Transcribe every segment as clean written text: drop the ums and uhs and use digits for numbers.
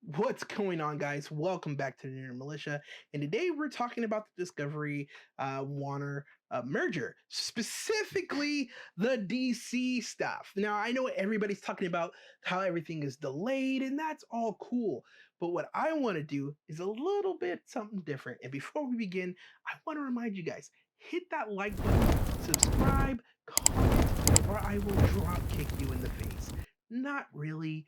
What's going on, guys? Welcome back to the New Militia. And today we're talking about the Discovery Warner merger, specifically the DC stuff. Now, I know everybody's talking about how everything is delayed, and that's all cool. But what I want to do is a little bit something different. And before we begin, I want to remind you guys hit that like button, subscribe, comment, or I will drop kick you in the face. Not really,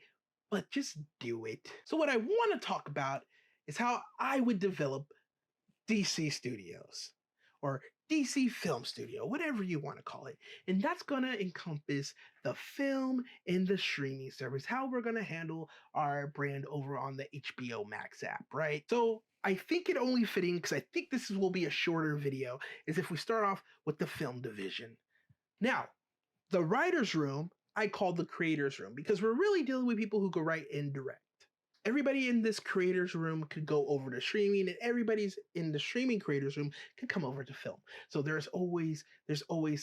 but just do it. So, what I want to talk about is how I would develop DC Studios or DC Film Studio, whatever you want to call it. And that's going to encompass the film and the streaming service, how we're going to handle our brand over on the HBO Max app, right? So, I think it only fitting, because I think this will be a shorter video, is if we start off with the film division. Now, the writer's room I call the creator's room because we're really dealing with people who could write and direct. Everybody in this creator's room could go over to streaming, and everybody's in the streaming creator's room could come over to film. So there's always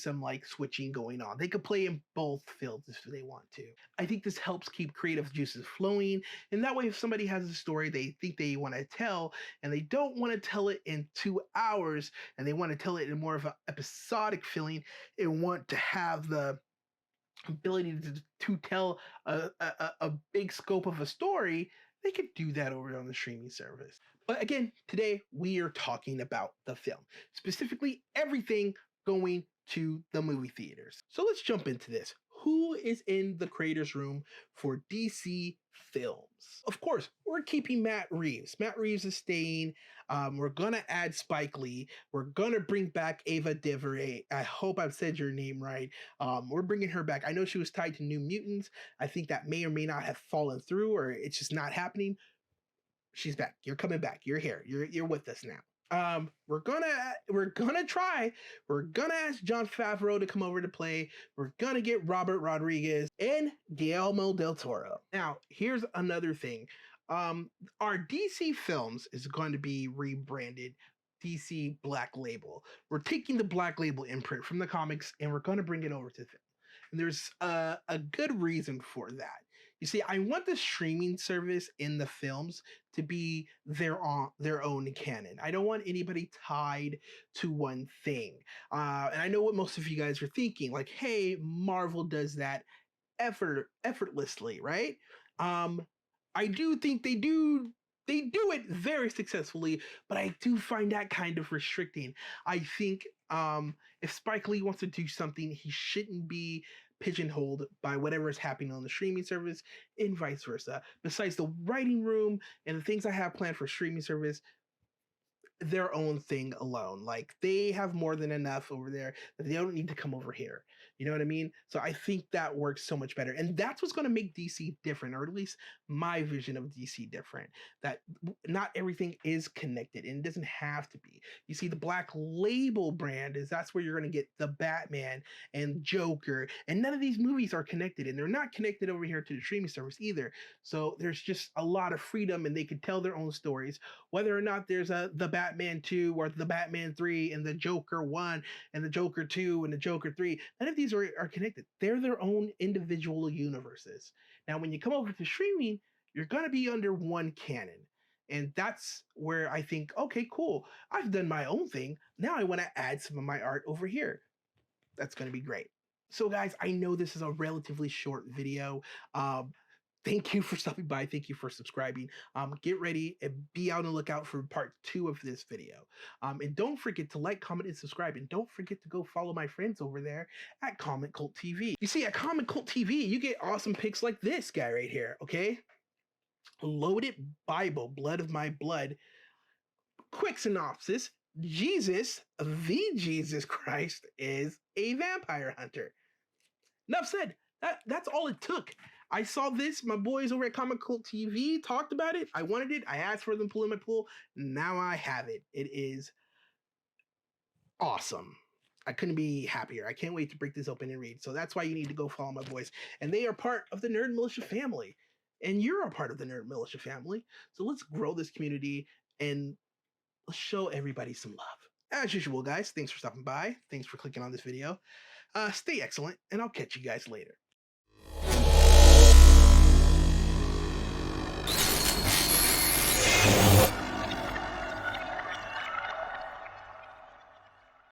some like switching going on. They could play in both fields if they want to. I think this helps keep creative juices flowing, and that way if somebody has a story they think they want to tell and they don't want to tell it in 2 hours and they want to tell it in more of an episodic feeling and want to have the ability to tell a big scope of a story, they could do that over on the streaming service. But again, today we are talking about the film, specifically everything going to the movie theaters. So let's jump into this. Who is in the creator's room for DC films? Of course, we're keeping Matt Reeves. Matt Reeves is staying. We're gonna add Spike Lee. We're gonna bring back Ava DuVernay. I hope I've said your name right. We're bringing her back. I know she was tied to New Mutants. I think that may or may not have fallen through, or it's just not happening. She's back. You're coming back. You're here. You're with us now. We're gonna try. We're gonna ask Jon Favreau to come over to play. We're gonna get Robert Rodriguez and Guillermo del Toro. Now, here's another thing. Our DC films is going to be rebranded DC Black Label. We're taking the Black Label imprint from the comics and we're going to bring it over to film. And there's a good reason for that. You see, I want the streaming service in the films to be their own canon. I don't want anybody tied to one thing. And I know what most of you guys are thinking, like, hey, Marvel does that effortlessly, right? I do think they do it very successfully, but I do find that kind of restricting. I think if Spike Lee wants to do something, he shouldn't be pigeonholed by whatever is happening on the streaming service and vice versa. Besides the writing room and the things I have planned for streaming service, their own thing alone. Like they have more than enough over there that they don't need to come over here. You know what I mean? So I think that works so much better. And that's what's going to make DC different, or at least my vision of DC different. That not everything is connected and it doesn't have to be. You see, the Black Label brand that's where you're going to get the Batman and Joker. And none of these movies are connected, and they're not connected over here to the streaming service either. So there's just a lot of freedom and they can tell their own stories, whether or not there's the Batman 2 or the Batman 3 and the Joker 1 and the Joker 2 and the Joker 3. None of these are connected. They're their own individual universes. Now, when you come over to streaming, you're going to be under one canon. And that's where I think, okay, cool. I've done my own thing. Now I want to add some of my art over here. That's going to be great. So guys, I know this is a relatively short video. Thank you for stopping by. Thank you for subscribing. Get ready and be on the lookout for part 2 of this video. And don't forget to like, comment, and subscribe. And don't forget to go follow my friends over there at Comic Cult TV. You see, at Comic Cult TV, you get awesome picks like this guy right here, okay? Loaded Bible, Blood of My Blood. Quick synopsis. Jesus, the Jesus Christ, is a vampire hunter. Enough said. That's all it took. I saw this. My boys over at Comic Cult TV talked about it. I wanted it. I asked for them to pull in my pool. Now I have it. It is awesome. I couldn't be happier. I can't wait to break this open and read. So that's why you need to go follow my boys. And they are part of the Nerd Militia family. And you're a part of the Nerd Militia family. So let's grow this community and let's show everybody some love. As usual, guys, thanks for stopping by. Thanks for clicking on this video. Stay excellent, and I'll catch you guys later.